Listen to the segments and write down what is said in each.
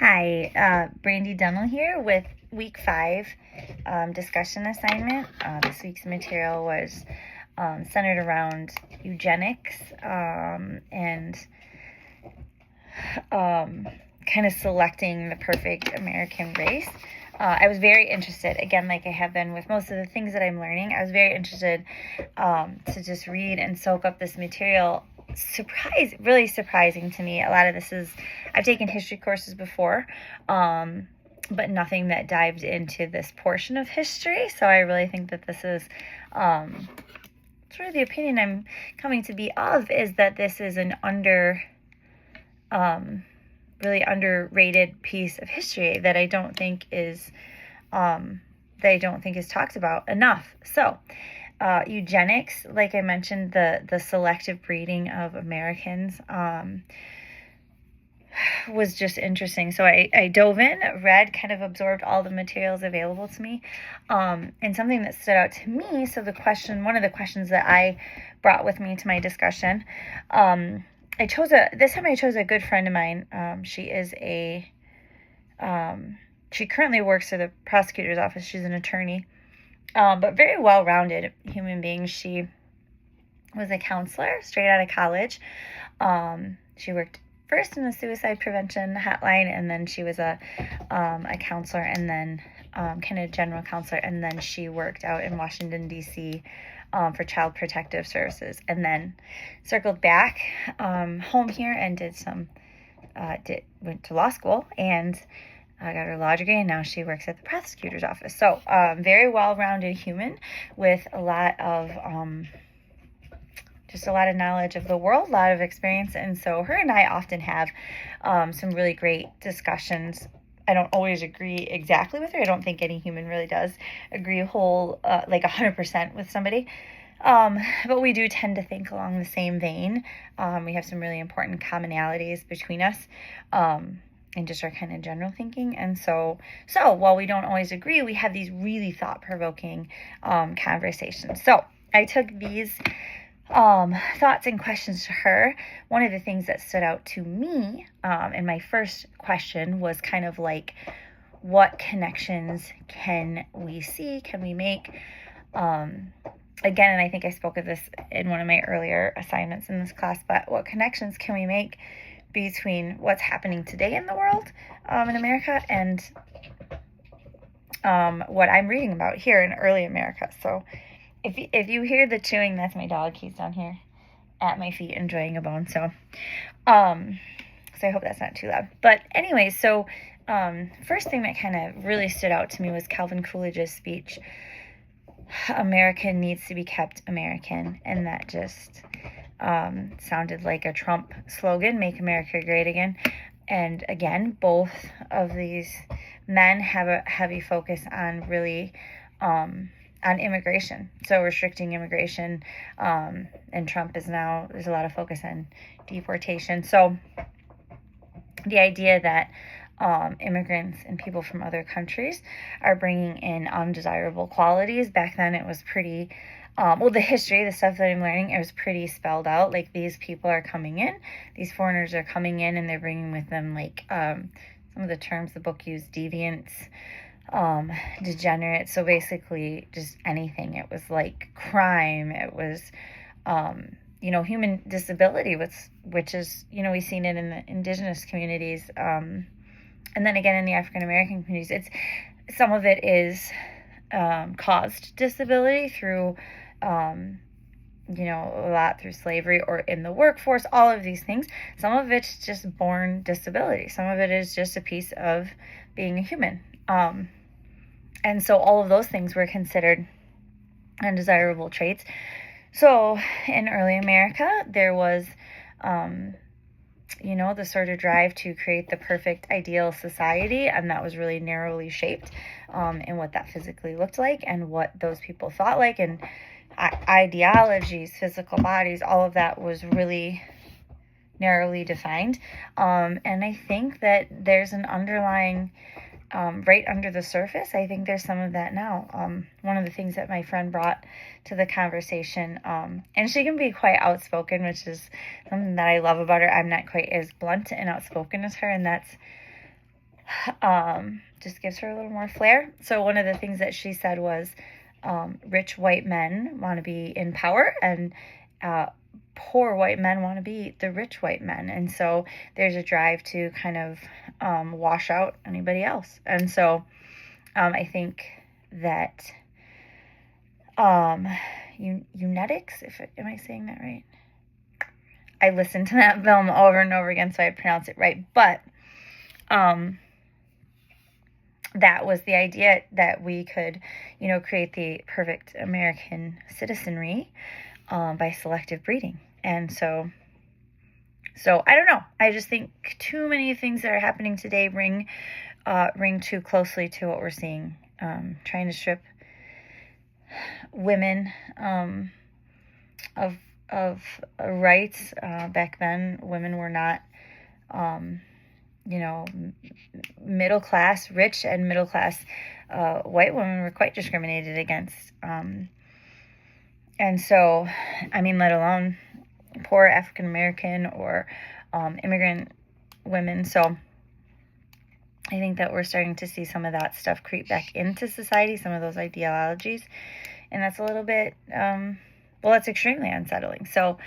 Hi, Brandy Dunnell here with week 5 discussion assignment. This week's material was centered around eugenics and kind of selecting the perfect American race. I was very interested, again, like I have been with most of the things that I'm learning, I was very interested to just read and soak up this material. Really surprising to me. A lot of this is, I've taken history courses before, but nothing that dived into this portion of history. So I really think that this is sort of the opinion I'm coming to be of, is that this is an really underrated piece of history that I don't think is talked about enough. So eugenics, like I mentioned, the selective breeding of Americans was just interesting. So I dove in, read, kind of absorbed all the materials available to me, and something that stood out to me. So one of the questions that I brought with me to my discussion, this time I chose a good friend of mine. She currently works for the prosecutor's office. She's an attorney, but very well-rounded human being. She was a counselor straight out of college. She worked first in the suicide prevention hotline, and then she was a counselor, and then kind of general counselor, and then she worked out in Washington, D.C., for Child Protective Services, and then circled back home here and went to law school and got her law degree, and now she works at the prosecutor's office. So very well-rounded human with a lot of knowledge of the world, a lot of experience. And so her and I often have some really great discussions. I don't always agree exactly with her. I don't think any human really does agree 100% with somebody. But we do tend to think along the same vein. We have some really important commonalities between us, and just our kind of general thinking. And so while we don't always agree, we have these really thought-provoking conversations. So I took these thoughts and questions to her. One of the things that stood out to me in my first question was kind of like, what connections can we see, can we make? Again, and I think I spoke of this in one of my earlier assignments in this class, but what connections can we make between what's happening today in the world, in America, and what I'm reading about here in early America. So if you hear the chewing, that's my dog. He's down here at my feet enjoying a bone. So I hope that's not too loud. But anyway, so first thing that kind of really stood out to me was Calvin Coolidge's speech, "America needs to be kept American," and that just sounded like a Trump slogan, "Make America Great Again." And again, both of these men have a heavy focus on really on immigration, so restricting immigration, and Trump there's a lot of focus on deportation. So the idea that immigrants and people from other countries are bringing in undesirable qualities. Back then it was pretty, the history, the stuff that I'm learning, it was pretty spelled out. Like, these people are coming in, these foreigners are coming in, and they're bringing with them, like, some of the terms the book used, deviants, degenerate. So basically just anything. It was like crime. It was, human disability, which is, we've seen it in the indigenous communities. And then again in the African American communities, some of it is caused disability through, a lot through slavery or in the workforce, all of these things. Some of it's just born disability. Some of it is just a piece of being a human. And so all of those things were considered undesirable traits. So in early America, there was, the sort of drive to create the perfect ideal society, and that was really narrowly shaped in what that physically looked like and what those people thought like, and ideologies, physical bodies, all of that was really narrowly defined. And I think that there's an underlying, right under the surface, I think there's some of that now. One of the things that my friend brought to the conversation, and she can be quite outspoken, which is something that I love about her. I'm not quite as blunt and outspoken as her, and that's Just gives her a little more flair. So one of the things that she said was, rich white men want to be in power, and poor white men want to be the rich white men. And so there's a drive to kind of wash out anybody else. And so I think that Eunetics, am I saying that right? I listened to that film over and over again, so I pronounce it right. But that was the idea, that we could, create the perfect American citizenry by selective breeding. And so I don't know. I just think too many things that are happening today ring too closely to what we're seeing. Trying to strip women of rights. Back then, women were not, middle class, rich and middle class white women were quite discriminated against. And so, let alone poor African American or immigrant women. So I think that we're starting to see some of that stuff creep back into society, some of those ideologies. And that's a little bit, it's extremely unsettling. So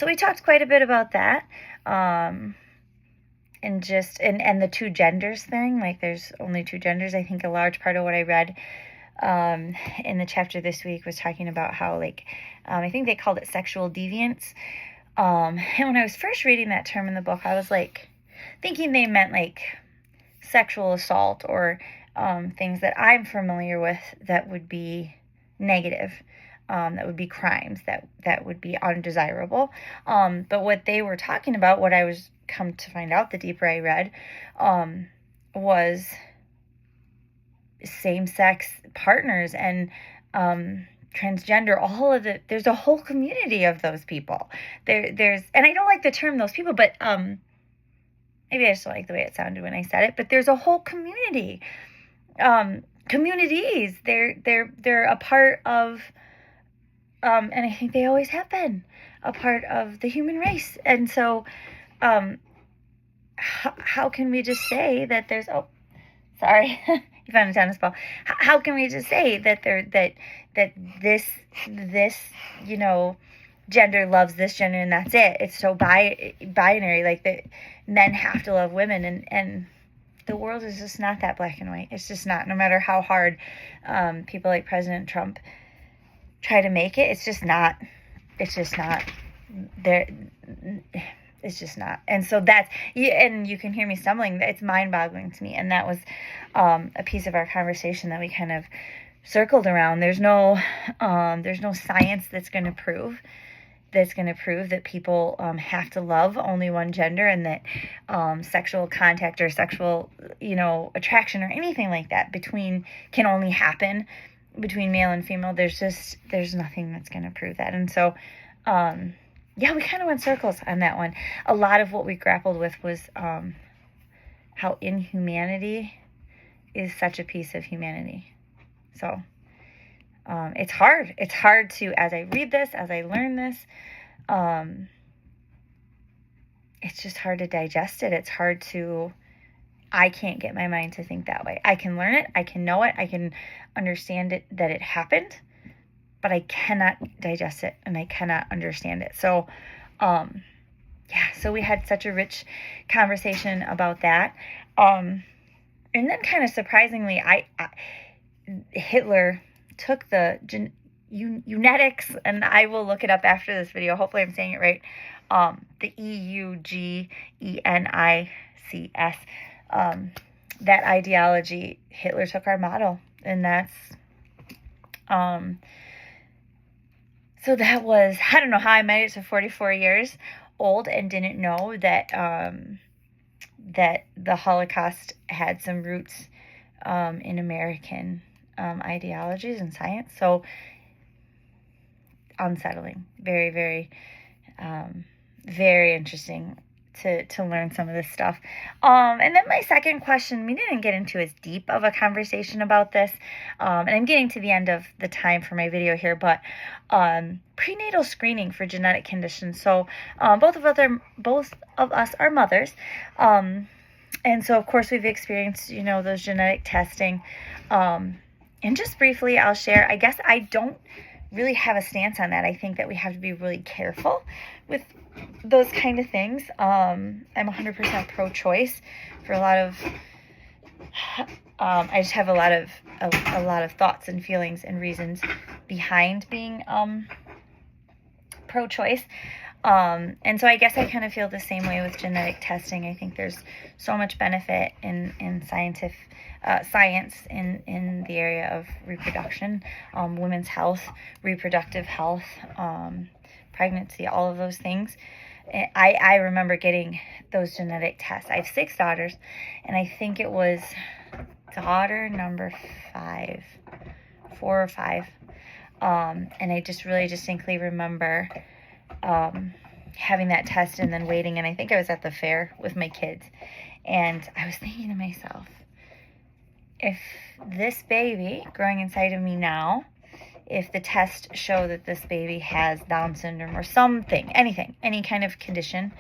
we talked quite a bit about that. And the two genders thing, like there's only two genders. I think a large part of what I read in the chapter this week was talking about how, I think they called it sexual deviance. And when I was first reading that term in the book, I was thinking they meant sexual assault or things that I'm familiar with that would be negative, that would be crimes, that would be undesirable. But what they were talking about, what I was come to find out the deeper I read, was same-sex partners and transgender, all of it. There's a whole community of those people. There's, and I don't like the term those people, but maybe I just don't like the way it sounded when I said it, but there's a whole community, communities. They're a part of, and I think they always have been a part of the human race. And so, how can we just say that there's, sorry, you found a tennis ball. How can we just say that this, gender loves this gender and that's it? It's so binary, that men have to love women, and the world is just not that black and white. It's just not. No matter how hard people like President Trump try to make it, it's just not. It's just not. It's just not. And so and you can hear me stumbling. It's mind-boggling to me. And that was a piece of our conversation that we kind of circled around. There's no science that's going to prove that people have to love only one gender, and that sexual contact or sexual, attraction or anything like that can only happen between male and female. There's nothing that's going to prove that. And so, we kind of went circles on that one. A lot of what we grappled with was how inhumanity is such a piece of humanity. So it's hard. It's hard to, as I read this, as I learn this, it's just hard to digest it. I can't get my mind to think that way. I can learn it. I can know it. I can understand it, that it happened, but I cannot digest it and I cannot understand it. So, so we had such a rich conversation about that. And then kind of surprisingly, Hitler took the Eunetics, and I will look it up after this video. Hopefully I'm saying it right. The EUGENICS, that ideology, Hitler took our model, and that's, so that was, I don't know how I made it to 44 years old and didn't know that, that the Holocaust had some roots, in American, ideologies and science. So unsettling, very, very, very interesting to learn some of this stuff. And then my second question, we didn't get into as deep of a conversation about this, and I'm getting to the end of the time for my video here, but prenatal screening for genetic conditions. So both of us are mothers, And so, of course, we've experienced, those genetic testing. And just briefly, I'll share, I guess I don't really have a stance on that. I think that we have to be really careful with those kind of things. I'm 100% pro-choice for a lot of, I just have a lot of thoughts and feelings and reasons behind being pro-choice. And so I guess I kind of feel the same way with genetic testing. I think there's so much benefit in science in the area of reproduction, women's health, reproductive health, pregnancy, all of those things. I remember getting those genetic tests. I have 6 daughters, and I think it was daughter number 4 or 5. And I just really distinctly remember having that test and then waiting. And I think I was at the fair with my kids. And I was thinking to myself, if this baby growing inside of me now, if the tests show that this baby has Down syndrome or something, anything, any kind of condition,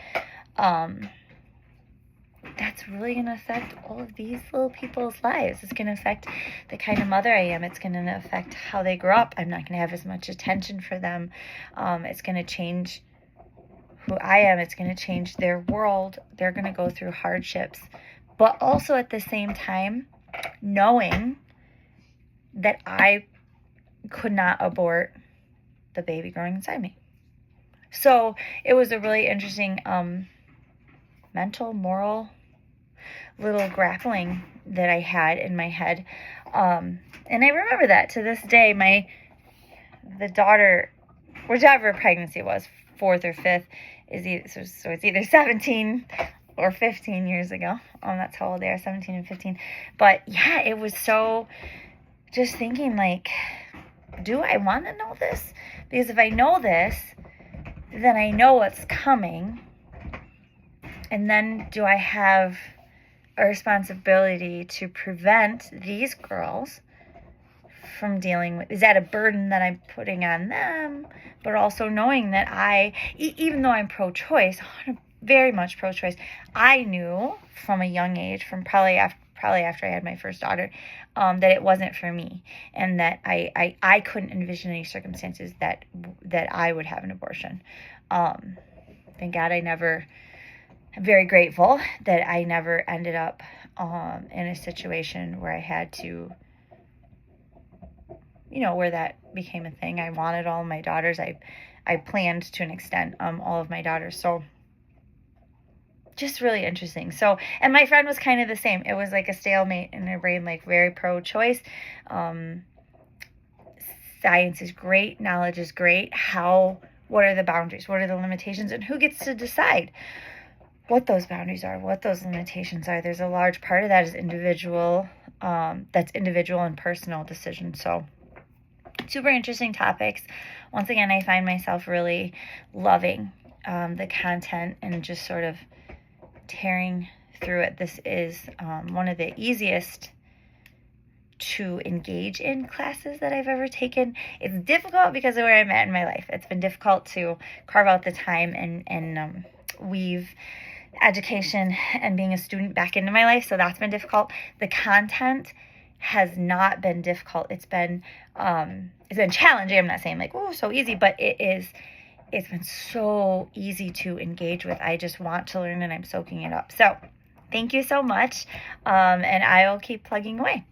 that's really going to affect all of these little people's lives. It's going to affect the kind of mother I am. It's going to affect how they grow up. I'm not going to have as much attention for them. It's going to change who I am. It's going to change their world. They're going to go through hardships. But also at the same time, knowing that I could not abort the baby growing inside me. So it was a really interesting mental, moral little grappling that I had in my head. And I remember that to this day. The daughter, whichever pregnancy it was, 4th or 5th, so it's either 17 or 15 years ago. That's how old they are, 17 and 15. But yeah, it was so, just thinking like, do I want to know this? Because if I know this, then I know what's coming. And then do I have a responsibility to prevent these girls from dealing with, is that a burden that I'm putting on them? But also knowing that even though I'm pro-choice, very much pro-choice, I knew from a young age, from probably after I had my first daughter, that it wasn't for me, and that I couldn't envision any circumstances that I would have an abortion. Thank God I'm very grateful that I never ended up in a situation where I had to, where that became a thing. I wanted all of my daughters. I planned to an extent all of my daughters. So just really interesting. So, and my friend was kind of the same. It was like a stalemate in her brain, like very pro-choice. Science is great. Knowledge is great. What are the boundaries? What are the limitations? And who gets to decide what those boundaries are, what those limitations are? There's a large part of that is individual. That's individual and personal decision. So super interesting topics. Once again, I find myself really loving the content and just sort of tearing through it. This is one of the easiest to engage in classes that I've ever taken. It's difficult because of where I'm at in my life. It's been difficult to carve out the time and weave education and being a student back into my life. So that's been difficult. The content has not been difficult. It's been challenging. I'm not saying like, oh, so easy, but it's been so easy to engage with. I just want to learn and I'm soaking it up. So thank you so much. And I will keep plugging away.